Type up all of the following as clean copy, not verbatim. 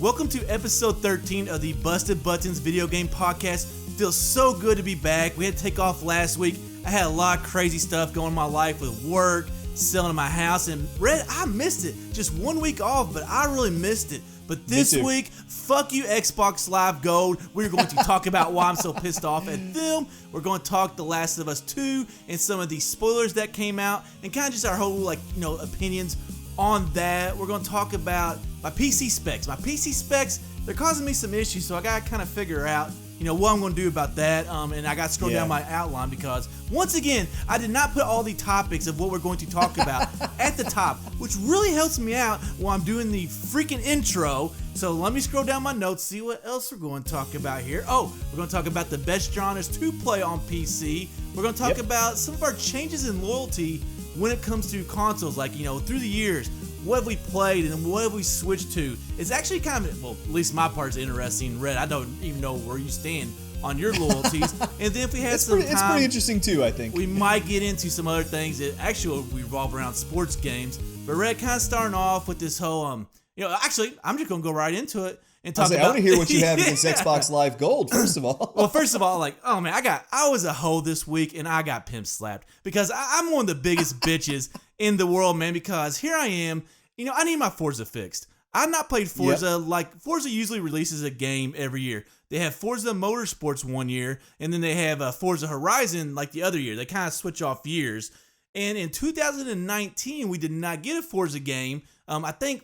Welcome to episode 13 of the Busted Buttons video game podcast. Feels so good to be back. We had to take off last week. I had a lot of crazy stuff going in my life with work, selling my house, and Red, I missed it. Just 1 week off, but I really missed it. But this week, fuck you Xbox Live Gold. We're going to talk about why I'm so pissed off at them. We're going to talk The Last of Us 2 and some of the spoilers that came out and kind of just our whole opinions on that. We're going to talk about my PC specs. My PC specs, they're causing me some issues, so I got to kind of figure out what I'm going to do about that, and I got to scroll down my outline because, once again, I did not put all the topics of what we're going to talk about at the top, which really helps me out while I'm doing the freaking intro. So let me scroll down my notes, see what else we're going to talk about here. Oh, we're going to talk about the best genres to play on PC. We're going to talk about some of our changes in loyalty when it comes to consoles, like, through the years. What have we played and what have we switched to? It's actually kind of, well, at least my part's interesting. Red, I don't even know where you stand on your loyalties. And then if we had some time, it's pretty interesting too, I think. We might get into some other things that actually revolve around sports games. But Red, kind of starting off with this whole, actually, I'm just going to go right into it. And talk about, I want to hear what you have against Xbox Live Gold, first of all. Well, first of all, oh man, I was a hoe this week and I got pimp slapped because I'm one of the biggest bitches in the world, man, because here I am, I need my Forza fixed. I've not played Forza. Forza usually releases a game every year. They have Forza Motorsports one year, and then they have Forza Horizon the other year. They kind of switch off years. And in 2019, we did not get a Forza game. I think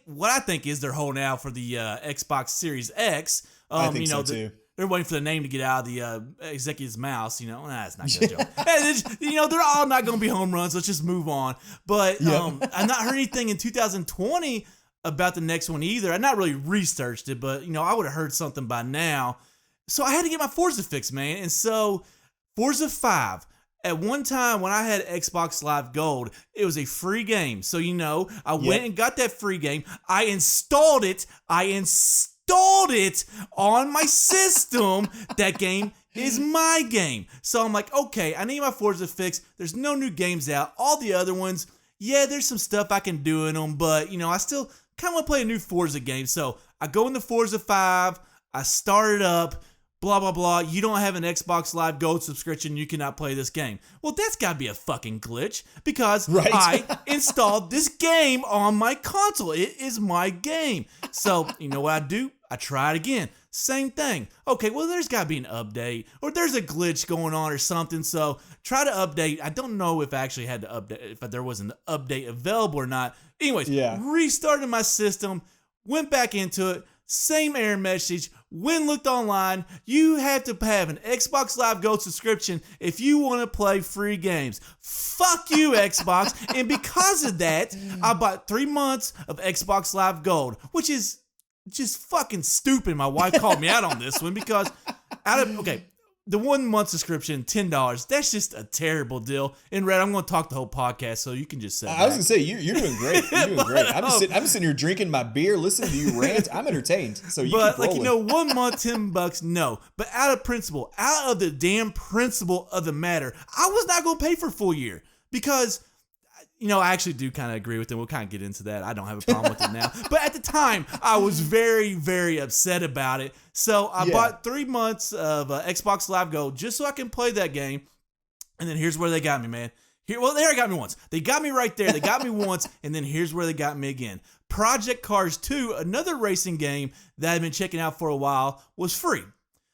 is they're holding out for the Xbox Series X. I think so too. They're waiting for the name to get out of the executive's mouth. That's not good joke. They're all not going to be home runs. Let's just move on. But I've not heard anything in 2020 about the next one either. I not really researched it, but I would have heard something by now. So I had to get my Forza fixed, man. And so Forza 5. At one time when I had Xbox Live Gold, it was a free game. So I went and got that free game. I installed it on my system. That game is my game. So I'm like, okay, I need my Forza fixed. There's no new games out. All the other ones, there's some stuff I can do in them, but I still kind of want to play a new Forza game. So I go into Forza 5, I start it up, blah, blah, blah. You don't have an Xbox Live Gold subscription, you cannot play this game. Well, that's got to be a fucking glitch because I installed this game on my console. It is my game. So, you know what I do? I try it again. Same thing. Okay, well, there's got to be an update or there's a glitch going on or something. So try to update. I don't know if I actually had to update, if there was an update available or not. Anyways, restarted my system, went back into it. Same error message. When looked online, you have to have an Xbox Live Gold subscription if you want to play free games. Fuck you, Xbox. And because of that, I bought 3 months of Xbox Live Gold, which is just fucking stupid. My wife called me out on this one because the 1 month subscription, $10, that's just a terrible deal. And Red, I'm going to talk the whole podcast, so you can just say I was going to say, you're doing great. You're doing great. I'm sitting here drinking my beer, listening to you rant. I'm entertained. So you keep rolling. 1 month, $10, no. But out of the damn principle of the matter, I was not going to pay for a full year because I actually do kind of agree with them. We'll kind of get into that. I don't have a problem with it now. But at the time, I was very, very upset about it. So I bought 3 months of Xbox Live Gold just so I can play that game. And then here's where they got me, man. They got me once. They got me right there. They got me once. And then here's where they got me again. Project Cars 2, another racing game that I've been checking out for a while, was free.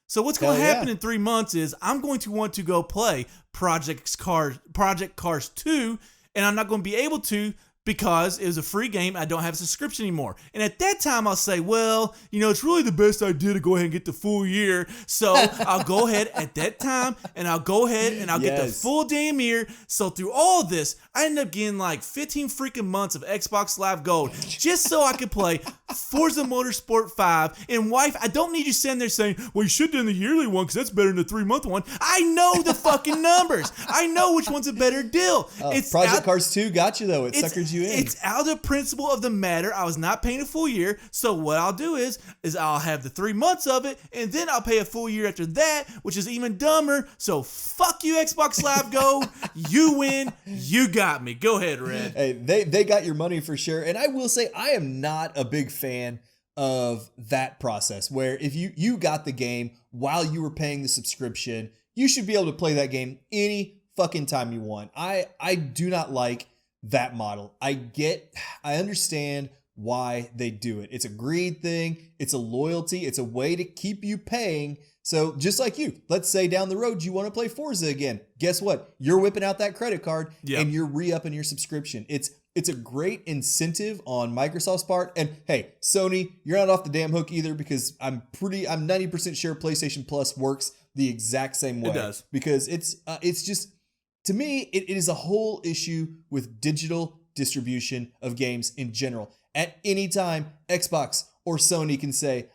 So what's going to happen in 3 months is I'm going to want to go play Project Cars 2, and I'm not going to be able to because it was a free game. I don't have a subscription anymore. And at that time, I'll say, well, it's really the best idea to go ahead and get the full year. So I'll go ahead at that time, and I'll go ahead and I'll get the full damn year. So through all of this, I ended up getting 15 freaking months of Xbox Live Gold just so I could play Forza Motorsport 5. And wife, I don't need you sitting there saying, well, you should do the yearly one because that's better than the 3 month one. I know the fucking numbers. I know which one's a better deal. Project Cars 2 got you, though. It suckered you in. It's out of the principle of the matter. I was not paying a full year. So what I'll do is I'll have the 3 months of it, and then I'll pay a full year after that, which is even dumber. So fuck you, Xbox Live Gold. You win. You got me. Go ahead, Red. Hey, they got your money for sure. And I will say, I am not a big fan of that process where if you got the game while you were paying the subscription, you should be able to play that game any fucking time you want. I do not like that model. I understand why they do it. It's a greed thing. It's a loyalty. It's a way to keep you paying. So just like you, let's say down the road you want to play Forza again. Guess what? You're whipping out that credit card and you're re-upping your subscription. It's a great incentive on Microsoft's part. And hey, Sony, you're not off the damn hook either, because I'm 90% sure PlayStation Plus works the exact same way. It does. Because it's just, to me, it is a whole issue with digital distribution of games in general. At any time, Xbox or Sony can say,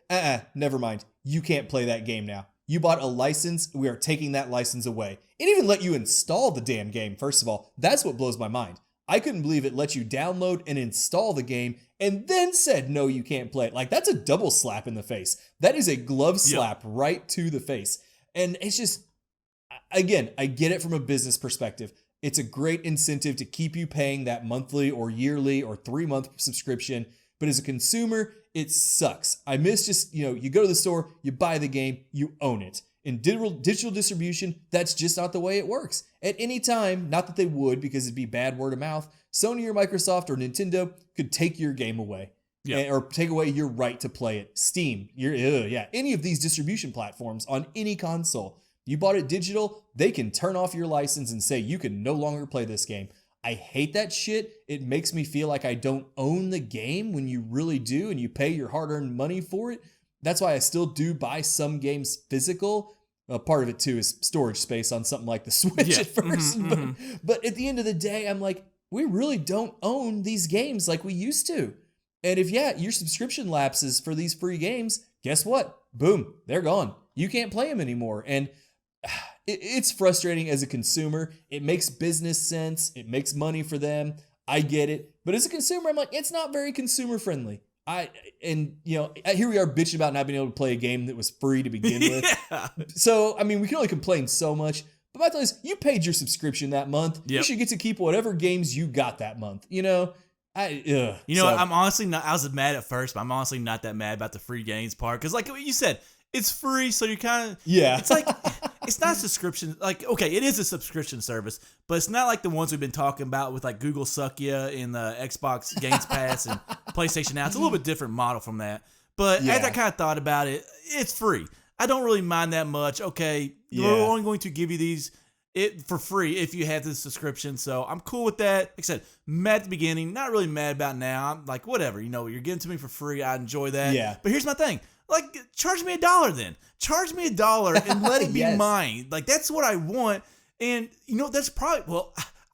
never mind. You can't play that game now. You bought a license. We are taking that license away. It even let you install the damn game, first of all. That's what blows my mind. I couldn't believe it let you download and install the game and then said, no, you can't play it. Like, that's a double slap in the face. That is a glove slap right to the face. And it's just, again, I get it from a business perspective. It's a great incentive to keep you paying that monthly or yearly or 3-month subscription. But as a consumer, it sucks. I miss just, you go to the store, you buy the game, you own it. In digital distribution, that's just not the way it works. At any time, not that they would, because it'd be bad word of mouth, Sony or Microsoft or Nintendo could take your game away. Or take away your right to play it. Steam, any of these distribution platforms on any console. You bought it digital, they can turn off your license and say you can no longer play this game. I hate that shit. It makes me feel like I don't own the game when you really do, and you pay your hard-earned money for it. That's why I still do buy some games physical. Part of it too is storage space on something like the Switch at first. But at the end of the day, I'm like, we really don't own these games like we used to. And if your subscription lapses for these free games, guess what? Boom, they're gone. You can't play them anymore. And it's frustrating as a consumer. It makes business sense. It makes money for them. I get it. But as a consumer, I'm like, it's not very consumer friendly. Here we are bitching about not being able to play a game that was free to begin with. So, I mean, we can only complain so much. But my thing is, you paid your subscription that month. You should get to keep whatever games you got that month. I'm honestly not, I was mad at first, but I'm honestly not that mad about the free games part. Because like you said, it's free, so you're kind of, it's like, it's not a subscription. Like, okay, it is a subscription service, but it's not like the ones we've been talking about with like Google Suck Ya and the Xbox Games Pass and PlayStation Now. It's a little bit different model from that. But as I kind of thought about it, it's free. I don't really mind that much. Okay, we're only going to give you it for free if you have this subscription. So I'm cool with that. Like I said, mad at the beginning, not really mad about now. I'm like, whatever, you're getting to me for free. I enjoy that. Yeah. But here's my thing. Like, charge me $1 then. Charge me $1 and let it be mine. Like, that's what I want. And, that's probably,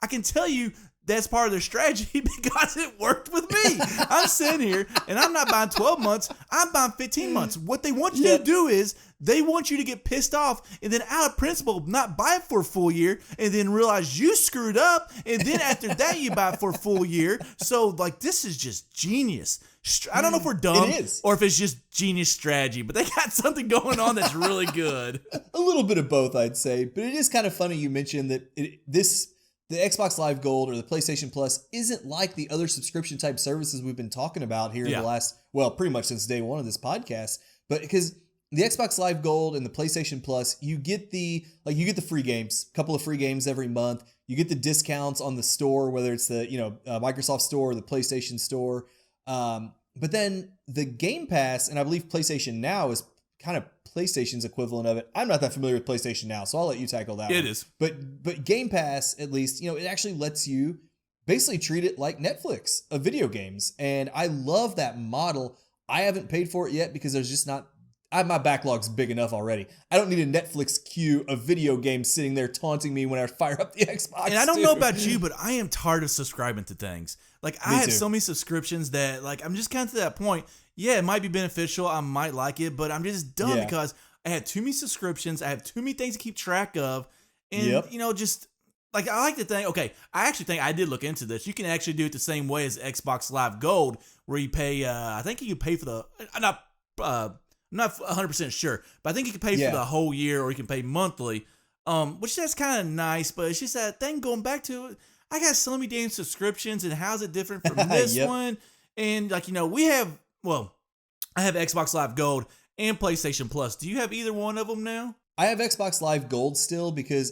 I can tell you that's part of their strategy because it worked with me. I'm sitting here and I'm not buying 12 months. I'm buying 15 months. What they want you to do is they want you to get pissed off and then out of principle not buy it for a full year and then realize you screwed up. And then after that, you buy it for a full year. So, like, this is just genius. I don't know if we're dumb or if it's just genius strategy, but they got something going on that's really good. A little bit of both, I'd say. But it is kind of funny you mentioned that the Xbox Live Gold or the PlayStation Plus isn't like the other subscription type services we've been talking about here in the last, pretty much since day one of this podcast. But because the Xbox Live Gold and the PlayStation Plus, you get the free games, a couple of free games every month. You get the discounts on the store, whether it's the Microsoft Store or the PlayStation Store. But then the Game Pass, and I believe PlayStation Now is kind of PlayStation's equivalent of it. I'm not that familiar with PlayStation Now, so I'll let you tackle that one. It is. But Game Pass, at least, it actually lets you basically treat it like Netflix of video games. And I love that model. I haven't paid for it yet because there's just not... my backlog's big enough already. I don't need a Netflix queue of video games sitting there taunting me when I fire up the Xbox. And I don't know about you, but I am tired of subscribing to things. Like, I have so many subscriptions that, like, I'm just kind of to that point. Yeah, it might be beneficial. I might like it, but I'm just done because I have too many subscriptions. I have too many things to keep track of. And, just, like, I like to think, okay, I actually think I did look into this. You can actually do it the same way as Xbox Live Gold, where you pay, I think you can pay for the, I'm not 100% sure, but I think you can pay for the whole year or you can pay monthly, which that's kind of nice, but it's just that thing going back to it. I got so many damn subscriptions, and how's it different from this one? And, like, we have, I have Xbox Live Gold and PlayStation Plus. Do you have either one of them now? I have Xbox Live Gold still because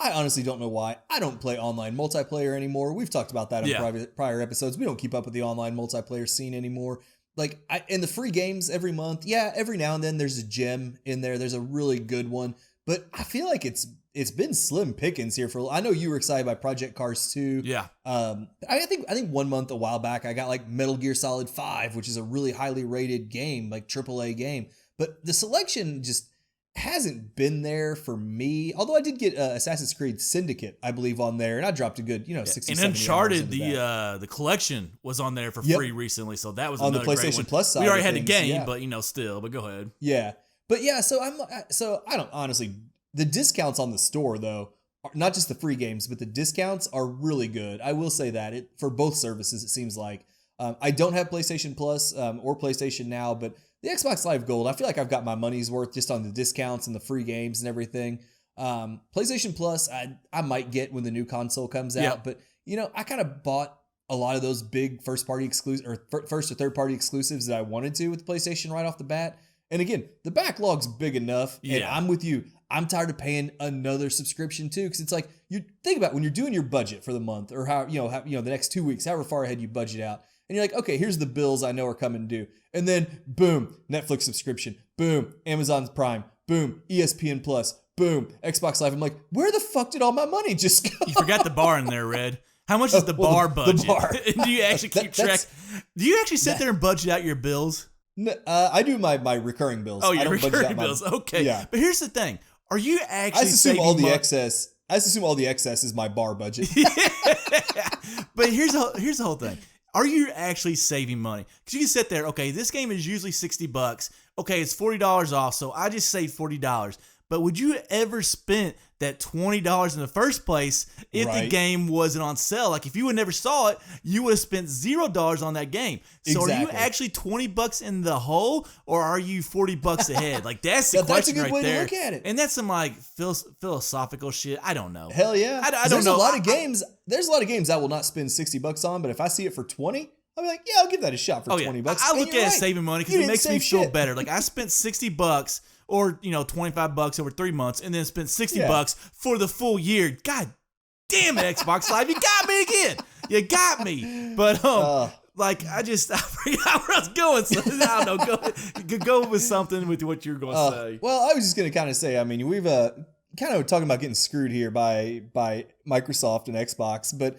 I honestly don't know why. I don't play online multiplayer anymore. We've talked about that in prior episodes. We don't keep up with the online multiplayer scene anymore. Like, in the free games every month, every now and then there's a gem in there. There's a really good one. But I feel like it's been slim pickings here for. I know you were excited by Project Cars 2. Yeah. I think 1 month a while back I got like Metal Gear Solid 5, which is a really highly rated game, like AAA game. But the selection just hasn't been there for me. Although I did get Assassin's Creed Syndicate, I believe, on there, and I dropped a good 60. And Uncharted, the collection was on there for free recently, so that was on the PlayStation Plus side. We already had the game, but still. But go ahead. Yeah. But yeah, so I don't honestly, the discounts on the store though, not just the free games, but the discounts are really good. I will say that for both services, it seems like. I don't have PlayStation Plus or PlayStation Now, but the Xbox Live Gold, I feel like I've got my money's worth just on the discounts and the free games and everything. PlayStation Plus, I might get when the new console comes out, but I kind of bought a lot of those big first or third party exclusives that I wanted to with the PlayStation right off the bat. And again, the backlog's big enough, and I'm with you. I'm tired of paying another subscription too, because it's like, you think about when you're doing your budget for the month, or how the next 2 weeks, however far ahead you budget out, and you're like, okay, here's the bills I know are coming due, and then boom, Netflix subscription, boom, Amazon Prime, boom, ESPN Plus, boom, Xbox Live. I'm like, where the fuck did all my money just go? You forgot the bar in there, Red. How much is the bar budget? The bar. Do you actually keep track? Do you actually sit there and budget out your bills? No, I do my recurring bills. Oh, your recurring bills. Okay. Yeah. But here's the thing. Are you actually saving all the excess? I assume all the excess is my bar budget. But here's the whole thing. Are you actually saving money? Because you can sit there, okay, this game is usually $60. Okay, it's $40 off, so I just saved $40. But would you ever spend that $20 in the first place if the game wasn't on sale? Like, if you would never saw it, you would have spent $0 on that game. So are you actually $20 in the hole, or are you $40 ahead? Like, that's the question right there. That's a good way to look at it. And that's some like philosophical shit. I don't know. Hell yeah. I don't know. There's a lot of games I will not spend $60 on, but if I see it for $20, I'll be like, yeah, I'll give that a shot for $20. I look at saving money because it makes me feel better. Like, I spent $60 or $25 over 3 months, and then spent $60 for the full year. God damn it, Xbox Live, you got me again. You got me. But I forgot where I was going. So I don't know. Go with something with what you're going to say. Well, I was just going to kind of say, I mean, we've kind of talking about getting screwed here by Microsoft and Xbox, but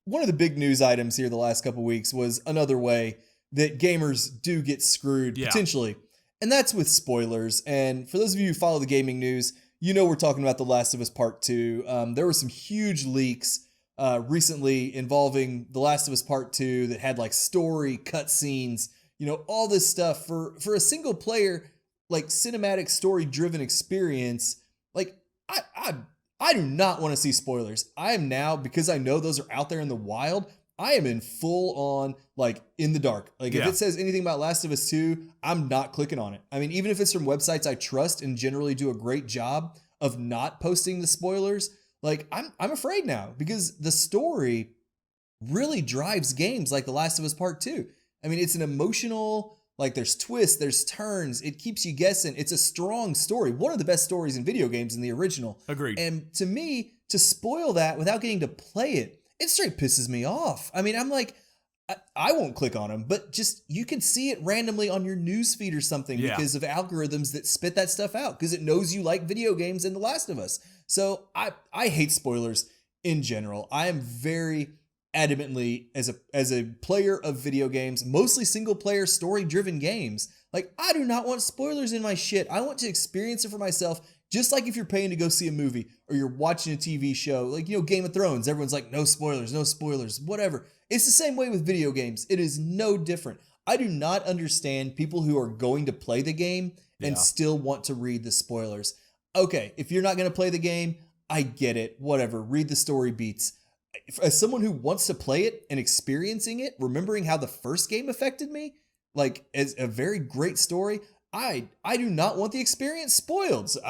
one of the big news items here the last couple of weeks was another way that gamers do get screwed potentially. And that's with spoilers. And for those of you who follow the gaming news, we're talking about The Last of Us Part 2. There were some huge leaks recently involving The Last of Us Part 2 that had like story, cutscenes, all this stuff for a single player, like cinematic story driven experience. Like I do not want to see spoilers. I am now, because I know those are out there in the wild, I am in full on, like, in the dark. Like, if it says anything about Last of Us 2, I'm not clicking on it. I mean, even if it's from websites I trust and generally do a great job of not posting the spoilers, like, I'm afraid now, because the story really drives games like The Last of Us Part 2. I mean, it's an emotional, like, there's twists, there's turns, it keeps you guessing. It's a strong story. One of the best stories in video games in the original. Agreed. And to me, to spoil that without getting to play it, it straight pisses me off. I mean, I'm like, I won't click on them, but just, you can see it randomly on your newsfeed or something because of algorithms that spit that stuff out, because it knows you like video games and The Last of Us. So I hate spoilers in general. I am very adamantly, as a player of video games, mostly single player story driven games, like, I do not want spoilers in my shit. I want to experience it for myself. Just like if you're paying to go see a movie or you're watching a TV show, like, Game of Thrones, everyone's like, no spoilers, whatever. It's the same way with video games. It is no different. I do not understand people who are going to play the game and still want to read the spoilers. Okay, if you're not going to play the game, I get it. Whatever, read the story beats. As someone who wants to play it and experiencing it, remembering how the first game affected me, like, as a very great story, I do not want the experience spoiled. So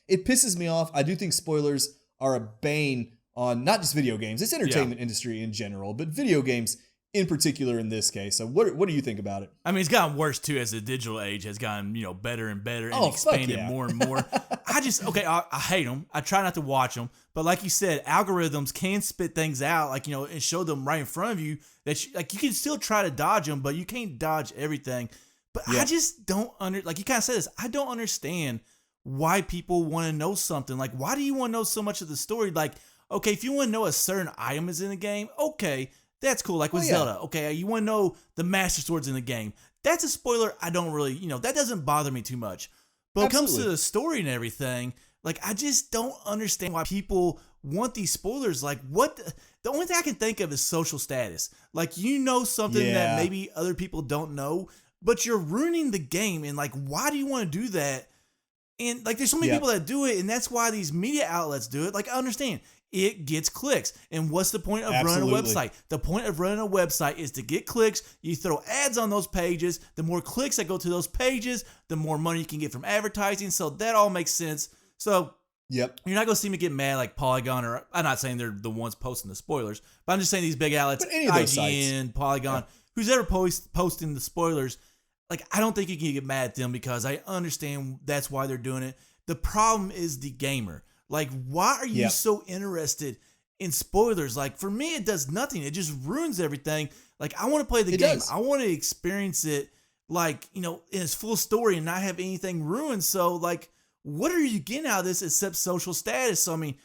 it pisses me off. I do think spoilers are a bane on not just video games. It's entertainment industry in general, but video games in particular in this case. So what do you think about it? I mean, it's gotten worse too as the digital age has gotten, better and better and expanded more and more. I hate them. I try not to watch them. But like you said, algorithms can spit things out, like, and show them right in front of you that you can still try to dodge them, but you can't dodge everything. But I just don't like you kind of said this, I don't understand why people want to know something. Like, why do you want to know so much of the story? Like, okay, if you want to know a certain item is in the game, okay, that's cool. Like with Zelda, okay, you want to know the Master Sword's in the game. That's a spoiler. I don't really, that doesn't bother me too much. But when it comes to the story and everything, like, I just don't understand why people want these spoilers. Like, the only thing I can think of is social status. Like, something that maybe other people don't know, but you're ruining the game. And like, why do you want to do that? And like, there's so many people that do it, and that's why these media outlets do it. Like, I understand. It gets clicks. And what's the point of running a website? The point of running a website is to get clicks. You throw ads on those pages. The more clicks that go to those pages, the more money you can get from advertising. So that all makes sense. So you're not going to see me get mad like Polygon, or I'm not saying they're the ones posting the spoilers, but I'm just saying these big outlets, IGN, Polygon, who's ever posting the spoilers, like, I don't think you can get mad at them because I understand that's why they're doing it. The problem is the gamer. Like, why are you so interested in spoilers? Like, for me, it does nothing. It just ruins everything. Like, I want to play the game. I want to experience it, like, in its full story and not have anything ruined. So, like, what are you getting out of this except social status? So, I mean,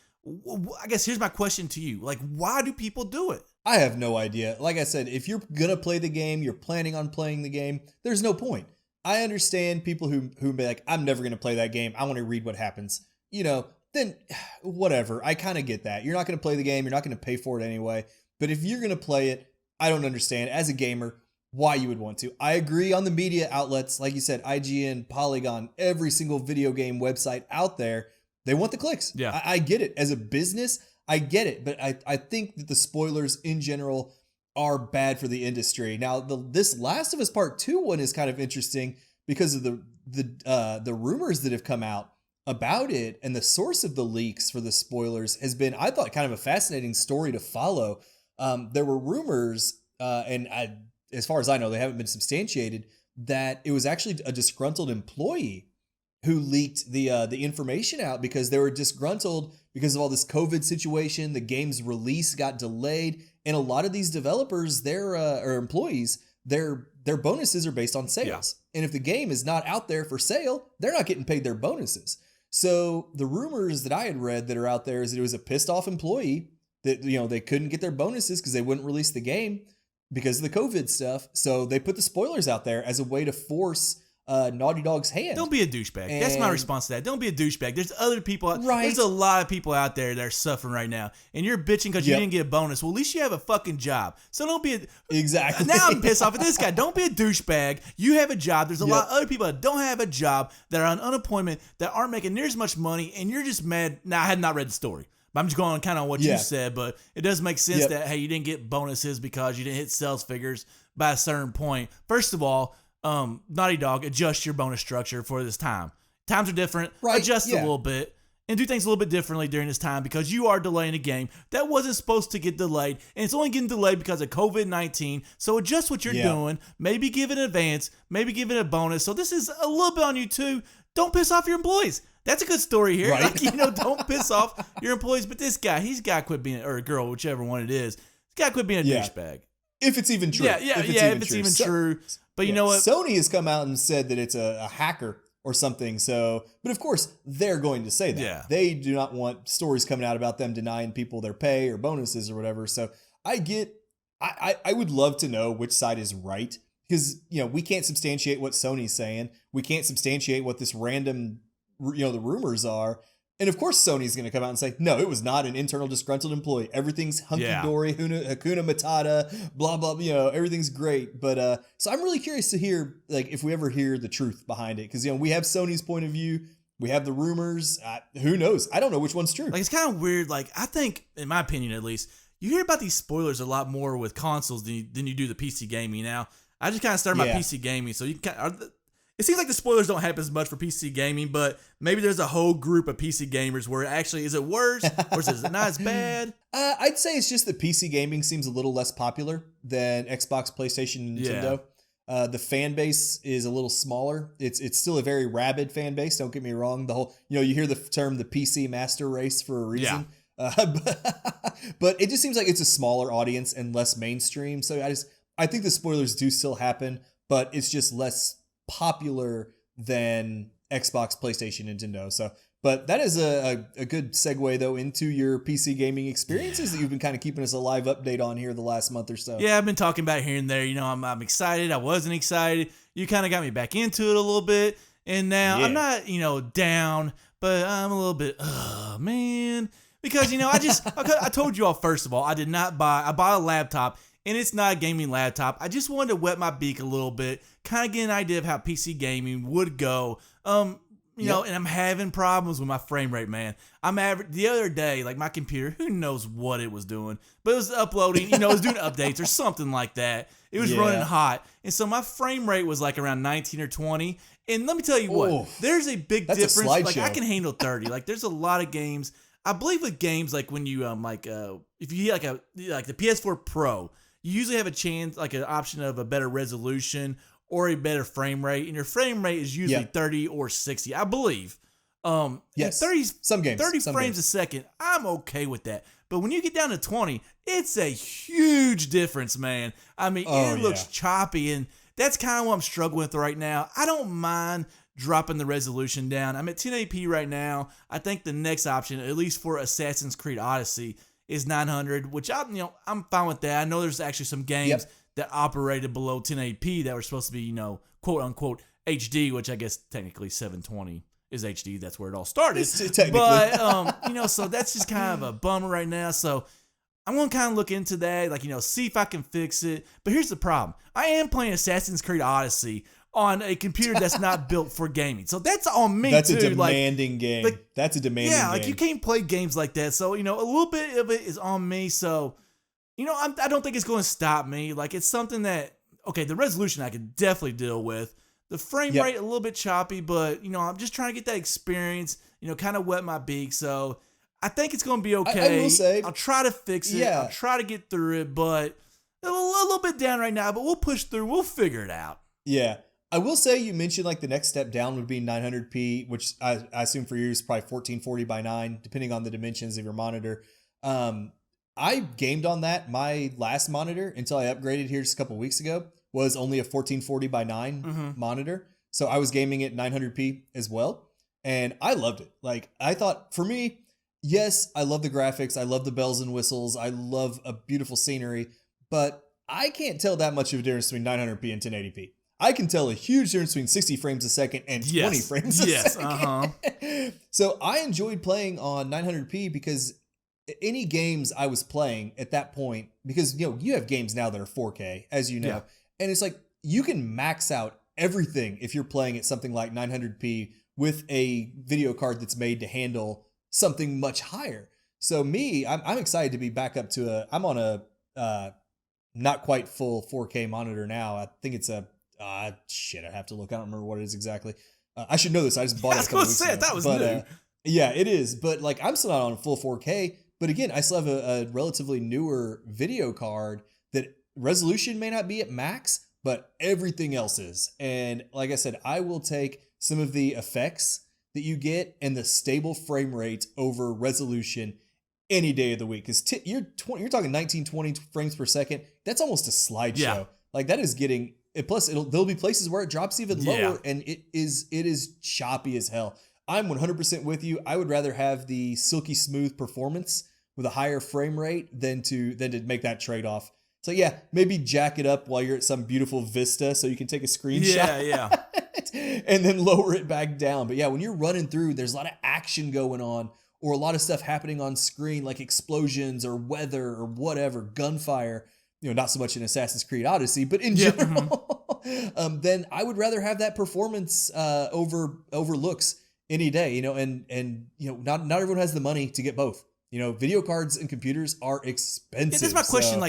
I guess here's my question to you. Like, why do people do it? I have no idea. Like I said, if you're going to play the game, you're planning on playing the game, there's no point. I understand people who be like, I'm never going to play that game. I want to read what happens. Then whatever. I kind of get that. You're not going to play the game. You're not going to pay for it anyway. But if you're going to play it, I don't understand as a gamer why you would want to. I agree on the media outlets. Like you said, IGN, Polygon, every single video game website out there, they want the clicks. Yeah. I get it. As a business, I get it. But I think that the spoilers in general are bad for the industry. Now, this Last of Us Part 2 one is kind of interesting because of the rumors that have come out about it, and the source of the leaks for the spoilers has been, I thought, kind of a fascinating story to follow. There were rumors, as far as I know, they haven't been substantiated, that it was actually a disgruntled employee who leaked the information out because they were disgruntled because of all this COVID situation. The game's release got delayed, and a lot of these developers, or employees, their bonuses are based on sales. Yeah. And if the game is not out there for sale, they're not getting paid their bonuses. So the rumors that I had read that are out there is that it was a pissed off employee that, they couldn't get their bonuses because they wouldn't release the game because of the COVID stuff. So they put the spoilers out there as a way to force Naughty Dog's hand. Don't be a douchebag. That's my response to that. Don't be a douchebag. There's other people. Right. There's a lot of people out there that are suffering right now, and you're bitching because you didn't get a bonus. Well, at least you have a fucking job. So don't be exactly. Now I'm pissed off at this guy. Don't be a douchebag. You have a job. There's a lot of other people that don't have a job, that are on unemployment, that aren't making near as much money, and you're just mad. Now, I had not read the story, but I'm just going kind of on what you said. But it does make sense that, hey, you didn't get bonuses because you didn't hit sales figures by a certain point. First of all, Naughty Dog, adjust your bonus structure for this time. Times are different. Right. Adjust a little bit and do things a little bit differently during this time because you are delaying a game that wasn't supposed to get delayed, and it's only getting delayed because of COVID-19. So adjust what you're doing. Maybe give it an advance. Maybe give it a bonus. So this is a little bit on you too. Don't piss off your employees. That's a good story here. Right. Like, don't piss off your employees. But this guy, he's got to quit being, or a girl, whichever one it is, he's got to quit being a douchebag. If it's even true. If it's even true. But you know what? Sony has come out and said that it's a hacker or something. So, but of course, they're going to say that. Yeah. They do not want stories coming out about them denying people their pay or bonuses or whatever. So I would love to know which side is right because, we can't substantiate what Sony's saying. We can't substantiate what this random, the rumors are. And of course, Sony's going to come out and say, no, it was not an internal disgruntled employee. Everything's hunky-dory, Hakuna Matata, blah, blah, everything's great. But so I'm really curious to hear, like, if we ever hear the truth behind it. Because, we have Sony's point of view. We have the rumors. Who knows? I don't know which one's true. Like, it's kind of weird. Like, I think, in my opinion at least, you hear about these spoilers a lot more with consoles than you do the PC gaming now. I just kind of started my PC gaming. So it seems like the spoilers don't happen as much for PC gaming, but maybe there's a whole group of PC gamers where actually, is it worse or is it not as bad? I'd say it's just that PC gaming seems a little less popular than Xbox, PlayStation, and Nintendo. The fan base is a little smaller. It's still a very rabid fan base. Don't get me wrong. The whole, you hear the term the PC master race for a reason. But it just seems like it's a smaller audience and less mainstream. So I think the spoilers do still happen, but it's just less popular than Xbox, PlayStation, Nintendo. So, but that is a good segue though into your PC gaming experiences that you've been kind of keeping us a live update on here the last month or so. Yeah, I've been talking about here and there. I'm excited. I wasn't excited. You kind of got me back into it a little bit, and now I'm not down, but I'm a little bit man, because I told you all, first of all, I bought a laptop. And it's not a gaming laptop. I just wanted to wet my beak a little bit, kind of get an idea of how PC gaming would go. And I'm having problems with my frame rate, man. The other day, like my computer, who knows what it was doing, but it was uploading, it was doing updates or something like that. It was running hot. And so my frame rate was like around 19 or 20. And let me tell you what, there's a big difference. Like I can handle 30. Like there's a lot of games. I believe with games like when you if you get like the PS4 Pro, you usually have a chance, like an option of a better resolution or a better frame rate, and your frame rate is usually 30 or 60, I believe. Yes, 30 some frames a second, I'm okay with that. But when you get down to 20, it's a huge difference, man. I mean, it looks choppy, and that's kind of what I'm struggling with right now. I don't mind dropping the resolution down. I'm at 1080p right now. I think the next option, at least for Assassin's Creed Odyssey, is 900, which I'm fine with that. I know there's actually some games that operated below 1080p that were supposed to be, quote unquote HD, which I guess technically 720 is HD. That's where it all started. But so that's just kind of a bummer right now. So I'm gonna kind of look into that, see if I can fix it. But here's the problem: I am playing Assassin's Creed Odyssey on a computer that's not built for gaming. So that's on me, that's too. That's a demanding game. That's a demanding game. Yeah, like you can't play games like that. So, a little bit of it is on me. So, I don't think it's going to stop me. Like, it's something that, the resolution I can definitely deal with. The frame rate, a little bit choppy, but, I'm just trying to get that experience, kind of wet my beak. So, I think it's going to be okay. I will say, I'll try to fix it. I'll try to get through it, but a little bit down right now, but we'll push through. We'll figure it out. Yeah. I will say, you mentioned like the next step down would be 900p, which I assume for you is probably 1440 by 9, depending on the dimensions of your monitor. I gamed on that. My last monitor, until I upgraded here just a couple weeks ago, was only a 1440 by 9 monitor. So I was gaming at 900p as well. And I loved it. Like, I thought, for me, yes, I love the graphics. I love the bells and whistles. I love a beautiful scenery. But I can't tell that much of a difference between 900p and 1080p. I can tell a huge difference between 60 frames a second and 20 frames a second. So I enjoyed playing on 900p because any games I was playing at that point, because you have games now that are 4K, as you know, and it's like you can max out everything if you're playing at something like 900p with a video card that's made to handle something much higher. So I'm excited to be back up to I'm on a not quite full 4K monitor now. I think it's a I have to look. I don't remember what it is exactly. I should know this. I just bought it a couple weeks ago. That was new. Yeah, it is. But like, I'm still not on full 4K. But again, I still have a relatively newer video card that resolution may not be at max, but everything else is. And like I said, I will take some of the effects that you get and the stable frame rate over resolution any day of the week. Because you're talking 1920 frames per second. That's almost a slideshow. Like, that is getting. Plus, there'll be places where it drops even lower, and it is choppy as hell. I'm 100% with you. I would rather have the silky smooth performance with a higher frame rate than to make that trade-off. So yeah, maybe jack it up while you're at some beautiful vista so you can take a screenshot. And then lower it back down. But yeah, when you're running through, there's a lot of action going on, or a lot of stuff happening on screen, like explosions or weather or whatever, gunfire. Not so much in Assassin's Creed Odyssey, but in general, then I would rather have that performance over looks any day. And not everyone has the money to get both. Video cards and computers are expensive. That's my question.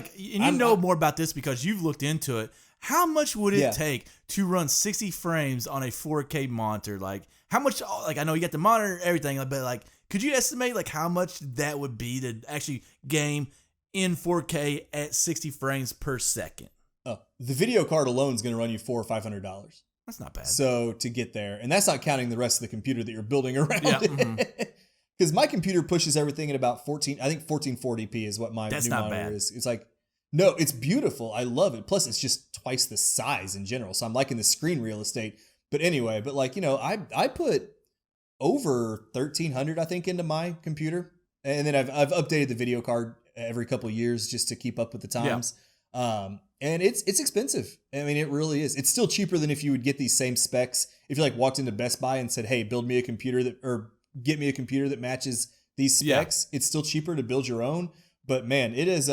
More about this because you've looked into it. how much would it take to run 60 frames on a 4K monitor? Like, how much, like, I know you got the monitor and everything, but, like, could you estimate, like, how much that would be to actually game in 4K at 60 frames per second? Oh, the video card alone is going to run you $400 or $500. That's not bad. So to get there, and that's not counting the rest of the computer that you're building around it. Because my computer pushes everything at about 1440p is what my new monitor is. It's like, no, it's beautiful. I love it. Plus, it's just twice the size in general. So I'm liking the screen real estate. But anyway, like, I put over 1,300, I think, into my computer. And then I've updated the video card every couple of years just to keep up with the times. And it's expensive. I mean, it really is. It's still cheaper than if you would get these same specs. If you like walked into Best Buy and said, hey, build me a computer or get me a computer that matches these specs. It's still cheaper to build your own. But man, it is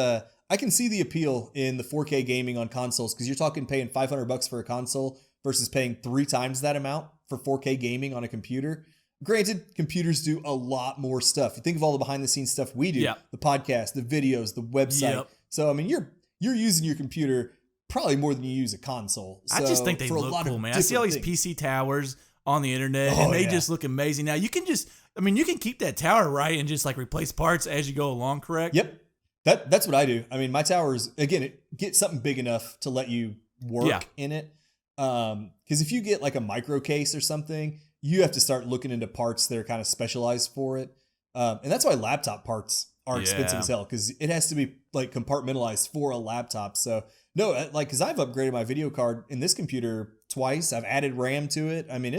I can see the appeal in the 4K gaming on consoles, because you're talking paying $500 for a console versus paying 3 times that amount for 4K gaming on a computer. Granted, computers do a lot more stuff. You think of all the behind the scenes stuff we do, the podcast, the videos, the website. So, I mean, you're using your computer probably more than you use a console. So, I just think they look cool, man. I see all these PC towers on the internet, and they just look amazing. Now, you can keep that tower right and just like replace parts as you go along, correct? Yep. That's what I do. I mean, my towers, again, get something big enough to let you work in it. Because if you get like a micro case or something, you have to start looking into parts that are kind of specialized for it. And that's why laptop parts are expensive as hell, because it has to be like compartmentalized for a laptop. So no, like, because I've upgraded my video card in this computer twice. I've added RAM to it. I mean,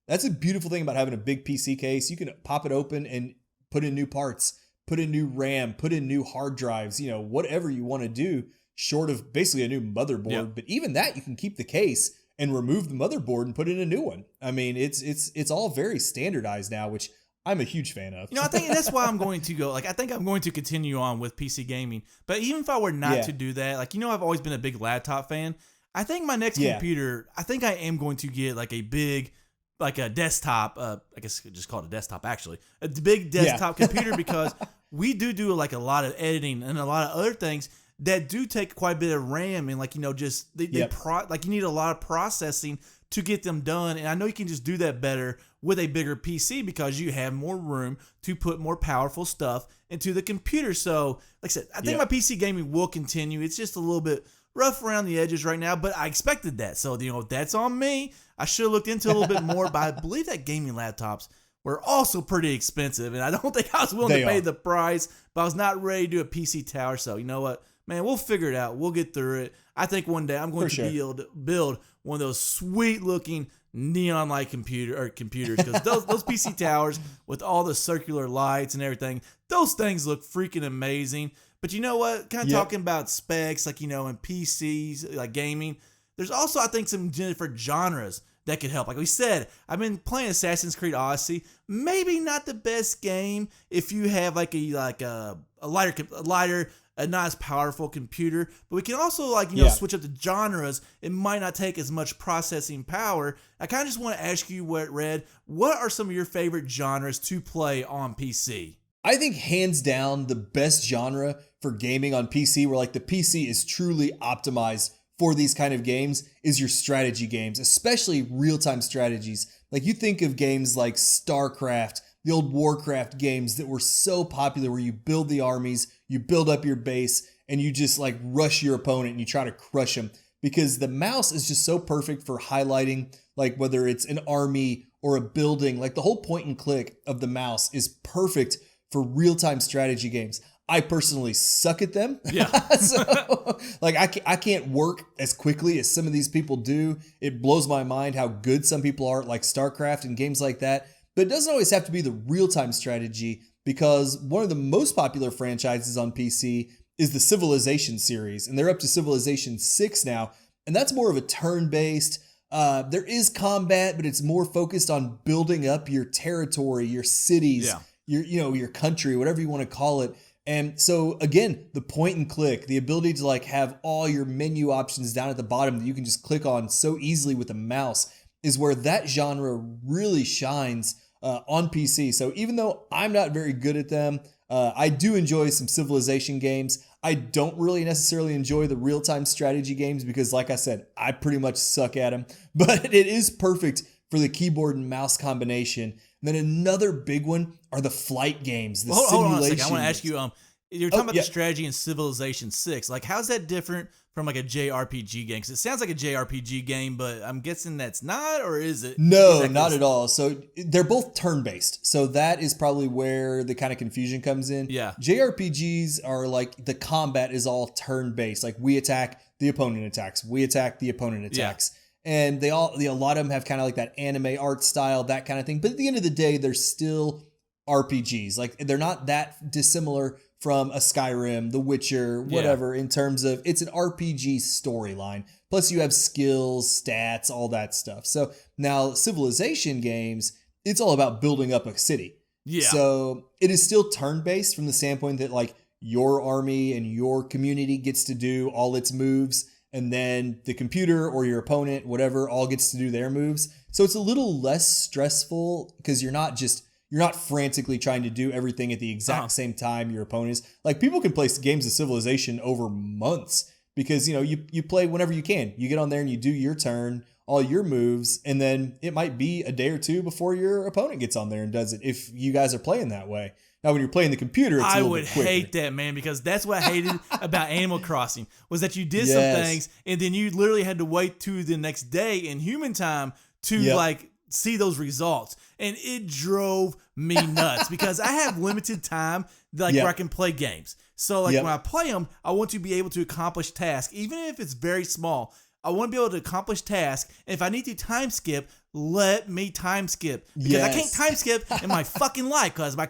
that's a beautiful thing about having a big PC case. You can pop it open and put in new parts, put in new RAM, put in new hard drives, whatever you want to do, short of basically a new motherboard. But even that, you can keep the case and remove the motherboard and put in a new one. I mean, it's all very standardized now, which I'm a huge fan of. I think that's why I'm going to go. Like, I think I'm going to continue on with PC gaming. But even if I were not to do that, like, I've always been a big laptop fan. I think my next computer, I think I am going to get like a big, like a desktop. I guess I could just call it a desktop, actually. A big desktop computer, because we do like a lot of editing and a lot of other things that do take quite a bit of RAM, and like, just like you need a lot of processing to get them done. And I know you can just do that better with a bigger PC, because you have more room to put more powerful stuff into the computer. So like I said, I think my PC gaming will continue. It's just a little bit rough around the edges right now, but I expected that. So, that's on me. I should have looked into it a little bit more, but I believe that gaming laptops were also pretty expensive, and I don't think I was willing to pay the price, but I was not ready to do a PC tower. So you know what, man, we'll figure it out. We'll get through it. I think one day I'm going to be able to build one of those sweet looking neon light computers, because those PC towers with all the circular lights and everything, those things look freaking amazing. But you know what? Kind of talking about specs, like, in PCs, like gaming, there's also, I think, some different genres that could help. Like we said, I've been playing Assassin's Creed Odyssey. Maybe not the best game if you have like a lighter, a not as powerful computer, but we can also switch up the genres. It might not take as much processing power. I kind of just want to ask you, Red, what are some of your favorite genres to play on PC? I think hands down the best genre for gaming on PC, where like the PC is truly optimized for these kind of games, is your strategy games, especially real-time strategies. Like, you think of games like StarCraft, the old Warcraft games that were so popular, where you build the armies, you build up your base, and you just like rush your opponent and you try to crush them, because the mouse is just so perfect for highlighting, like whether it's an army or a building. Like, the whole point and click of the mouse is perfect for real-time strategy games. I personally suck at them. Yeah. So, like, I can't work as quickly as some of these people do. It blows my mind how good some people are at like StarCraft and games like that. But it doesn't always have to be the real-time strategy, because one of the most popular franchises on PC is the Civilization series, and they're up to Civilization 6 now, and that's more of a turn-based. There is combat, but it's more focused on building up your territory, your cities, your country, whatever you want to call it. And so again, the point and click, the ability to like have all your menu options down at the bottom that you can just click on so easily with a mouse, is where that genre really shines on PC. So even though I'm not very good at them, I do enjoy some Civilization games. I don't really necessarily enjoy the real-time strategy games because, like I said, I pretty much suck at them. But it is perfect for the keyboard and mouse combination. And then another big one are the flight games, the simulation. Hold on a second. I want to ask you, you're talking about the strategy in Civilization 6. Like, how's that different from like a JRPG game? Because it sounds like a JRPG game, but I'm guessing that's not, or is it? No, not at all. So they're both turn-based. So that is probably where the kind of confusion comes in. Yeah. JRPGs are like the combat is all turn-based. Like we attack, the opponent attacks. We attack, the opponent attacks. Yeah. And a lot of them have kind of like that anime art style, that kind of thing. But at the end of the day, they're still RPGs. Like they're not that dissimilar from a Skyrim, The Witcher, whatever, in terms of it's an RPG storyline. Plus you have skills, stats, all that stuff. So now Civilization games, it's all about building up a city. Yeah. So it is still turn-based from the standpoint that like your army and your community gets to do all its moves, and then the computer or your opponent, whatever, all gets to do their moves. So it's a little less stressful because you're not frantically trying to do everything at the exact same time your opponent is. Like people can play games of Civilization over months because, you play whenever you can. You get on there and you do your turn, all your moves, and then it might be a day or two before your opponent gets on there and does it if you guys are playing that way. Now, when you're playing the computer, it's a little bit quicker. I would hate that, man, because that's what I hated about Animal Crossing was that you did some things and then you literally had to wait to the next day in human time to like see those results. And it drove me nuts because I have limited time where I can play games. So like when I play them, I want to be able to accomplish tasks, even if it's very small. I want to be able to accomplish tasks. And if I need to time skip, let me time skip. Because I can't time skip in my fucking life because I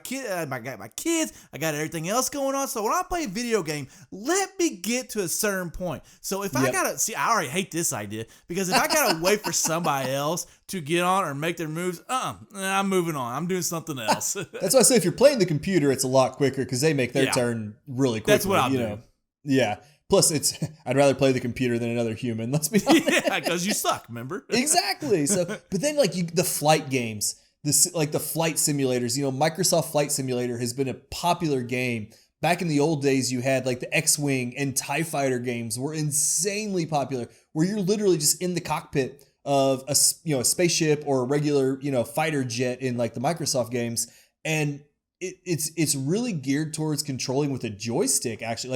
got my kids, I got everything else going on. So when I play a video game, let me get to a certain point. So if I gotta see, I already hate this idea because if I gotta wait for somebody else to get on or make their moves, I'm moving on. I'm doing something else. That's why I say if you're playing the computer, it's a lot quicker because they make their turn really quickly. That's what I'll do. Yeah. Plus, I'd rather play the computer than another human. Let's be honest. Yeah, because you suck. Remember? Exactly. So, but then the flight games, the flight simulators. Microsoft Flight Simulator has been a popular game. Back in the old days, you had like the X-Wing and TIE Fighter games were insanely popular, where you're literally just in the cockpit of a spaceship or a regular fighter jet in like the Microsoft games, and it's really geared towards controlling with a joystick, actually,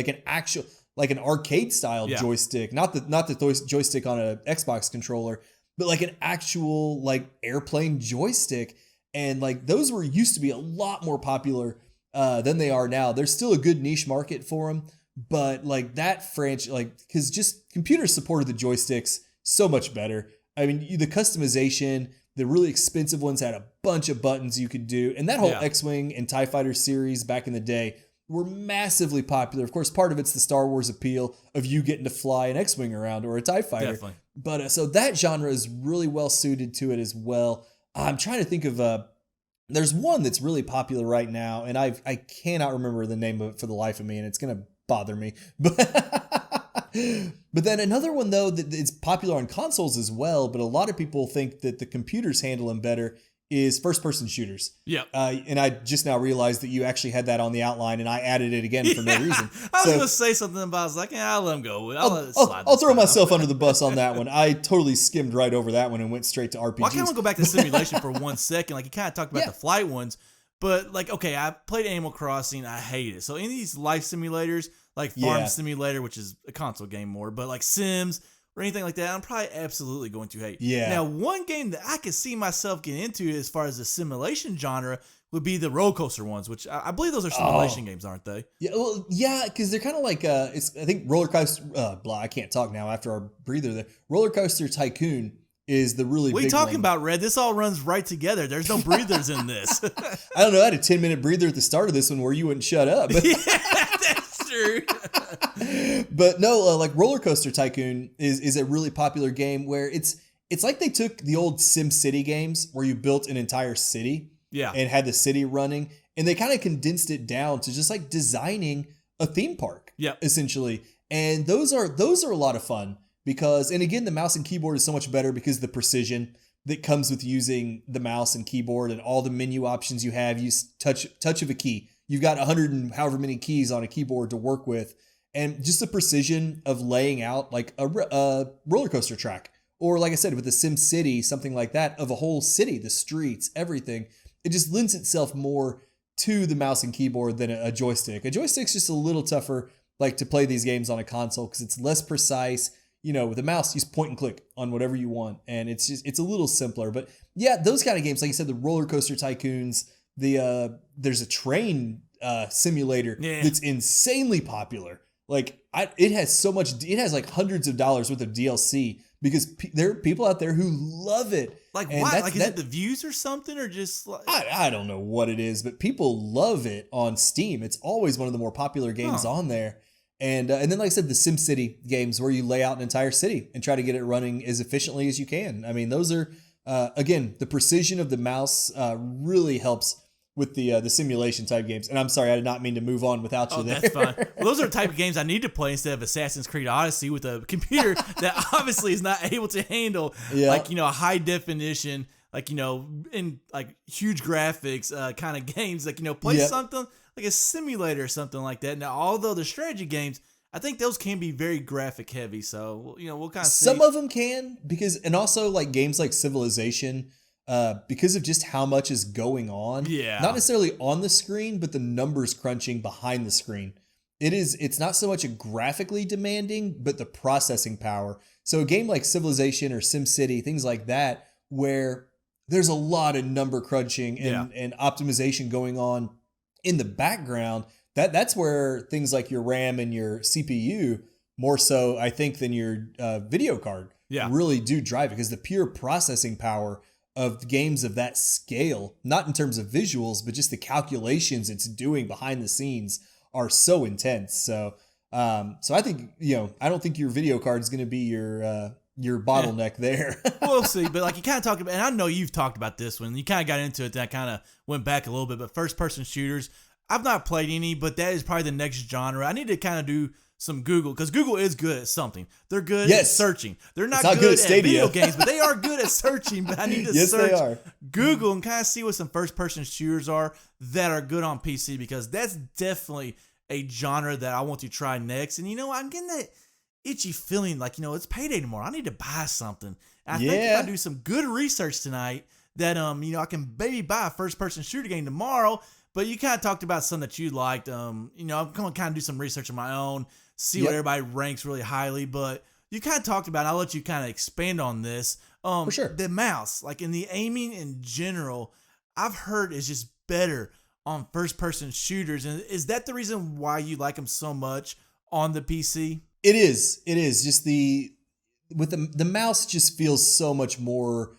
like an arcade style joystick, not the joystick on an Xbox controller, but like an actual like airplane joystick. And like those used to be a lot more popular than they are now. There's still a good niche market for them, but like that franchise, because just computers supported the joysticks so much better. I mean, the customization, the really expensive ones had a bunch of buttons you could do, and that whole X-Wing and TIE Fighter series back in the day were massively popular. Of course, part of it's the Star Wars appeal of you getting to fly an X-Wing around or a TIE Fighter. Definitely. But so that genre is really well suited to it as well. I'm trying to think of there's one that's really popular right now, and I cannot remember the name of it for the life of me, and it's gonna bother me. But then another one though that is popular on consoles as well, but a lot of people think that the computers handle them better, is first-person shooters. Yeah. And I just now realized that you actually had that on the outline, and I added it again for no reason. I was going to say something, but I was like, I'll let him go. I'll throw myself under the bus on that one. I totally skimmed right over that one and went straight to RPGs. Well, I kind of want to go back to simulation for 1 second. Like, you kind of talked about the flight ones, but like, okay, I played Animal Crossing. I hate it. So any of these life simulators, like Farm Simulator, which is a console game more, but like Sims, or anything like that, I'm probably absolutely going to hate. Yeah. Now, one game that I could see myself getting into as far as the simulation genre would be the roller coaster ones, which I believe those are simulation games, aren't they? Yeah, well, yeah, because they're kind of like I think roller coaster. I can't talk now after our breather there. Roller Coaster Tycoon is the really. What are you talking about, Red? This all runs right together. There's no breathers in this. I don't know. I had a 10-minute breather at the start of this one where you wouldn't shut up. Yeah, that's true. But no, like Roller Coaster Tycoon is a really popular game where it's like they took the old Sim City games where you built an entire city and had the city running, and they kind of condensed it down to just like designing a theme park, essentially. And those are a lot of fun because, and again, the mouse and keyboard is so much better because the precision that comes with using the mouse and keyboard and all the menu options you have. You touch of a key. You've got 100 and however many keys on a keyboard to work with. And just the precision of laying out like a roller coaster track. Or like I said, with the Sim City, something like that, of a whole city, the streets, everything. It just lends itself more to the mouse and keyboard than a joystick. A joystick's just a little tougher like to play these games on a console because it's less precise. With a mouse, you just point and click on whatever you want. And it's a little simpler. But yeah, those kind of games, like you said, the roller coaster tycoons, there's a train simulator that's insanely popular. Like it has like hundreds of dollars worth of DLC because there are people out there who love it. Like why? Like is it the views or something, or just like I don't know what it is, but people love it on Steam. It's always one of the more popular games on there. And then, like I said, the SimCity games where you lay out an entire city and try to get it running as efficiently as you can. I mean, those are again, the precision of the mouse really helps with the simulation type games. And I'm sorry, I did not mean to move on without you there. That's fine. Well, those are the type of games I need to play instead of Assassin's Creed Odyssey with a computer that obviously is not able to handle like, a high definition, like, in like huge graphics kind of games, like, play something like a simulator or something like that. Now, although the strategy games, I think those can be very graphic heavy. So, we'll kind of see. Some of them can and also like games like Civilization, because of just how much is going on. Yeah. Not necessarily on the screen, but the numbers crunching behind the screen. It's not so much a graphically demanding, but the processing power. So a game like Civilization or SimCity, things like that, where there's a lot of number crunching and optimization going on in the background, that's where things like your RAM and your CPU, more so, I think, than your video card, really do drive it, because the pure processing power of games of that scale, not in terms of visuals, but just the calculations it's doing behind the scenes are so intense. So I think, I don't think your video card is going to be your bottleneck there. We'll see. But like you kind of talked about, and I know you've talked about this one, you kind of got into it, and I kind of went back a little bit, but first person shooters, I've not played any, but that is probably the next genre. I need to kind of do some Google, because Google is good at something. They're good at searching. They're not good at video games, but they are good at searching. But I need to search Google and kind of see what some first-person shooters are that are good on PC, because that's definitely a genre that I want to try next. And I'm getting that itchy feeling like, it's payday tomorrow. I need to buy something. And I think if I do some good research tonight, that I can maybe buy a first-person shooter game tomorrow. But you kind of talked about some that you liked. I'm going to kind of do some research on my own, see what everybody ranks really highly. But you kind of talked about, and I'll let you kind of expand on this. For sure. The mouse, like in the aiming in general, I've heard is just better on first-person shooters. And is that the reason why you like them so much on the PC? It is. Just the mouse just feels so much more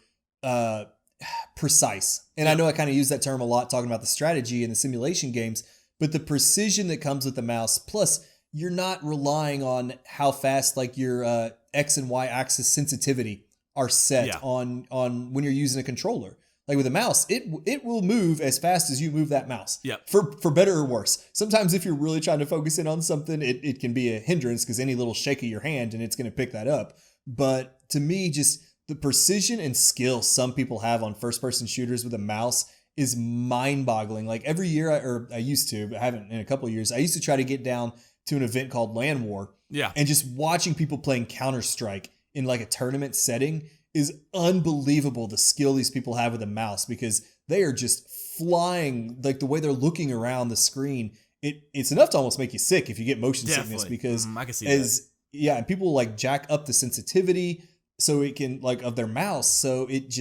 precise. And I know I kind of use that term a lot talking about the strategy and the simulation games, but the precision that comes with the mouse, plus you're not relying on how fast like your X and Y axis sensitivity are set on when you're using a controller. Like with a mouse, it will move as fast as you move that mouse. For better or worse. Sometimes if you're really trying to focus in on something, it can be a hindrance, because any little shake of your hand and it's going to pick that up. But to me, just the precision and skill some people have on first-person shooters with a mouse is mind-boggling. Like every year, I used to, but I haven't in a couple of years, I used to try to get down to an event called Land War. And just watching people playing Counter-Strike in like a tournament setting is unbelievable, the skill these people have with a mouse, because they are just flying, like the way they're looking around the screen. It's enough to almost make you sick if you get motion sickness, because I can see that. And people like jack up the sensitivity so it can of their mouse. So it's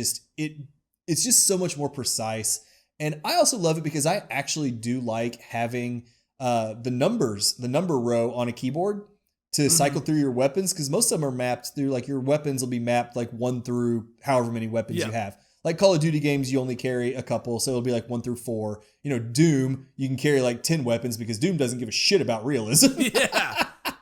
just so much more precise. And I also love it because I actually do like having the number row on a keyboard to cycle through your weapons, because most of them are mapped through, like your weapons will be mapped like 1 through however many weapons you have. Like Call of Duty games, you only carry a couple, so it'll be like 1 through 4. Doom, you can carry like 10 weapons, because Doom doesn't give a shit about realism.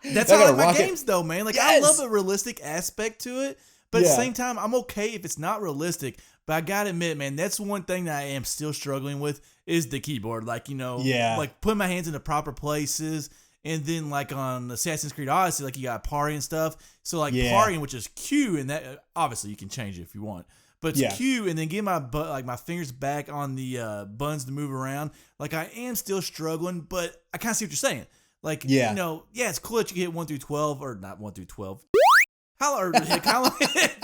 That's how I like my games though, man. Like I love a realistic aspect to it, but at the same time, I'm okay if it's not realistic. But I gotta admit, man, that's one thing that I am still struggling with is the keyboard. Like, like putting my hands in the proper places. And then like on Assassin's Creed Odyssey, like you got parry and stuff. So like parrying, which is Q, and that obviously you can change it if you want. But it's Q, and then get my fingers back on the buttons to move around. Like I am still struggling, but I kind of see what you're saying. Like, Yeah. you know, yeah, it's cool that you can hit 1 through 12, or not 1 through 12.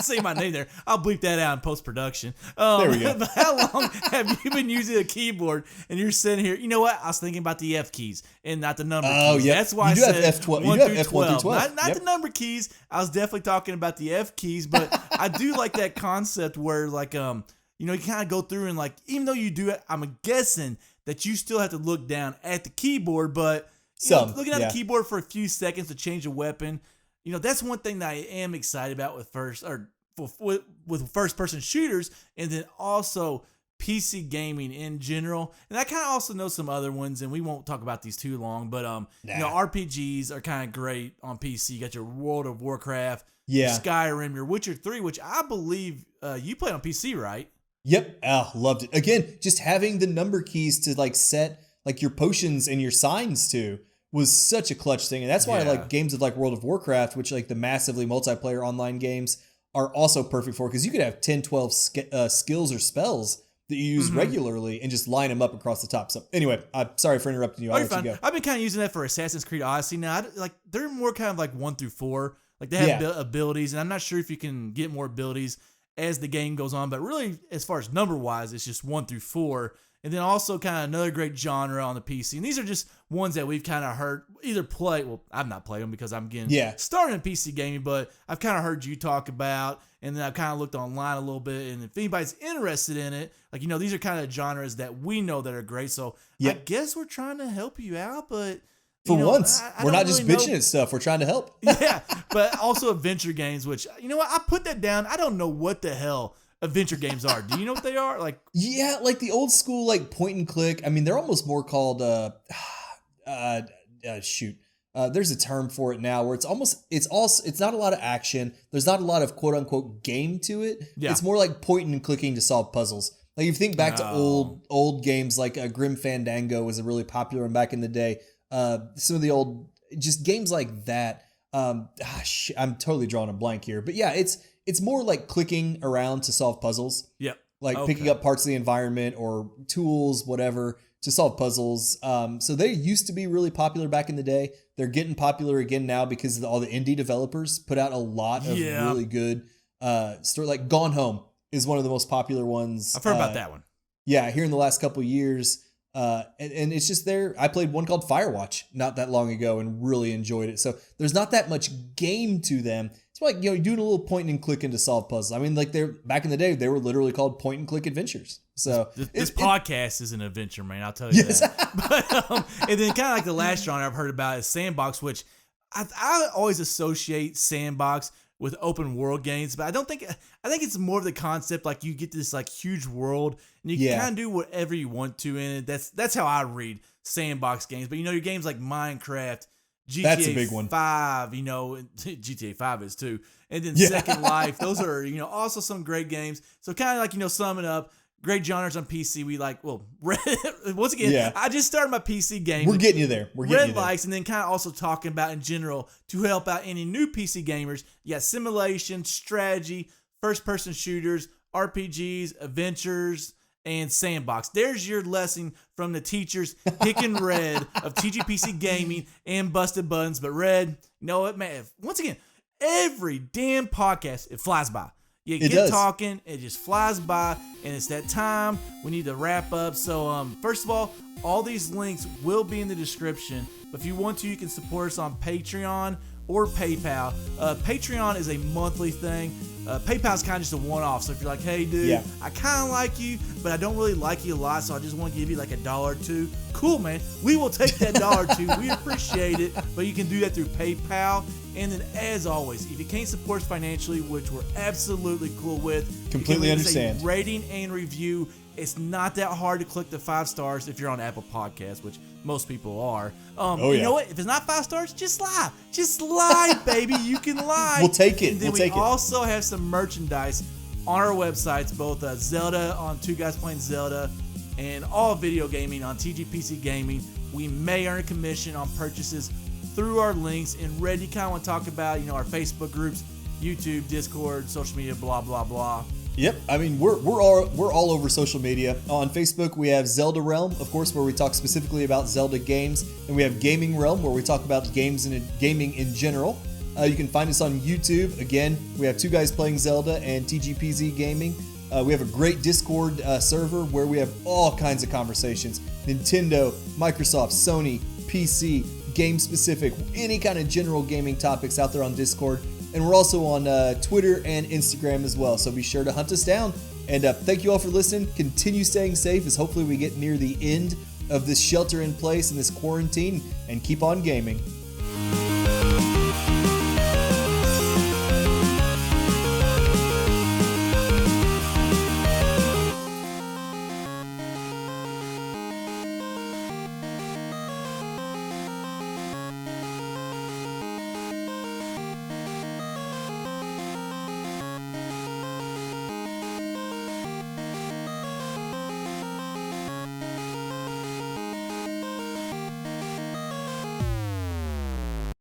Say my name there. I'll bleep that out in post-production. There we go. But how long have you been using a keyboard and you're sitting here? You know what? I was thinking about the F keys and not the number keys. Yeah. That's why you I do said have F12. 1 You do through have F1 12. through 12. Not the number keys. I was definitely talking about the F keys, but I do like that concept where, like, you know, you kind of go through and, like, even though you do it, I'm guessing that you still have to look down at the keyboard, but looking at the keyboard for a few seconds to change a weapon. You know, that's one thing that I am excited about with first-person shooters, and then also PC gaming in general. And I kind of also know some other ones, and we won't talk about these too long, but you know, RPGs are kind of great on PC. You got your World of Warcraft, your Skyrim, your Witcher 3, which I believe you play on PC, right? Yep. Loved it. Again, just having the number keys to like set like your potions and your signs to was such a clutch thing. And that's why I like games of like World of Warcraft, which like the massively multiplayer online games are also perfect for, because you could have 10, 12 skills or spells that you use regularly and just line them up across the top. So anyway, I'm sorry for interrupting you. I'll let you go. I've been kind of using that for Assassin's Creed Odyssey now. Like they're more kind of like 1 through 4. Like they have abilities, and I'm not sure if you can get more abilities as the game goes on, but really as far as number wise, it's just 1 through 4. And then also kind of another great genre on the PC. And these are just ones that we've kind of heard either play. Well, I've not played them because I'm getting started in PC gaming, but I've kind of heard you talk about, and then I've kind of looked online a little bit. And if anybody's interested in it, like, you know, these are kind of genres that we know that are great. So I guess we're trying to help you out, but for once, we're not just bitching at stuff. We're trying to help. Yeah, but also adventure games, which, you know what, I put that down. I don't know what the hell adventure games are. Do you know what they are? Like, yeah, like the old school, like point and click. I mean, they're almost more called there's a term for it now where it's not a lot of action. There's not a lot of quote unquote game to it. Yeah. It's more like pointing and clicking to solve puzzles. Like if you think back to old games, like Grim Fandango was a really popular one back in the day. Some of the old just games like that. I'm totally drawing a blank here, but yeah, it's more like clicking around to solve puzzles. Yep. Like picking up parts of the environment or tools, whatever, to solve puzzles. So they used to be really popular back in the day. They're getting popular again now because all the indie developers put out a lot of really good story. Like Gone Home is one of the most popular ones. I've heard about that one. Yeah, here in the last couple of years. And it's just there. I played one called Firewatch not that long ago and really enjoyed it. So there's not that much game to them. It's like, you know, doing a little point and clicking to solve puzzles. I mean, like back in the day, they were literally called point and click adventures. So this podcast is an adventure, man. I'll tell you that. But, and then kind of like the last genre I've heard about is Sandbox, which I always associate Sandbox with open world games, but I think it's more of the concept, like you get this like huge world and you can kind of do whatever you want to in it. That's how I read Sandbox games. But you know, your games like Minecraft, GTA that's a big one. 5, you know, GTA 5 is too. And then Second Life, those are, you know, also some great games. So kind of like, you know, summing up, great genres on PC. We like, well, once again, I just started my PC game. We're getting you there. Red lights, and then kind of also talking about in general to help out any new PC gamers. You got simulation, strategy, first-person shooters, RPGs, adventures, and Sandbox. There's your lesson from the teachers, Hick and Red of TGPC Gaming and Busted Buttons. But Red, you know what, man? Once again, every damn podcast, it flies by. You get talking, it just flies by, and it's that time we need to wrap up. So, first of all these links will be in the description. But if you want to, you can support us on Patreon or PayPal. Patreon is a monthly thing. PayPal is kind of just a one-off. So if you're like, hey, dude, I kind of like you, but I don't really like you a lot, so I just want to give you like $1 or $2. Cool, man. We will take that $1 or $2. We appreciate it, but you can do that through PayPal. And then, as always, if you can't support us financially, which we're absolutely cool with, completely understand. A rating and review. It's not that hard to click the 5 stars if you're on Apple Podcasts, which most people are. You know what? If it's not 5 stars, just lie. Just lie, baby. You can lie. We'll take it. And then we also have some merchandise on our websites, both Zelda on Two Guys Playing Zelda and all video gaming on TGPC Gaming. We may earn a commission on purchases through our links. And Red, you kind of want to talk about, you know, our Facebook groups, YouTube, Discord, social media, blah, blah, blah. Yep, I mean we're all over social media. On Facebook we have Zelda Realm, of course, where we talk specifically about Zelda games, and we have Gaming Realm, where we talk about games and gaming in general. You can find us on YouTube. Again, we have two guys playing Zelda and TGPZ Gaming. We have a great Discord server where we have all kinds of conversations: Nintendo, Microsoft, Sony, PC, game specific, any kind of general gaming topics out there on Discord. And we're also on Twitter and Instagram as well, so be sure to hunt us down. And thank you all for listening. Continue staying safe as hopefully we get near the end of this shelter in place and this quarantine, and keep on gaming.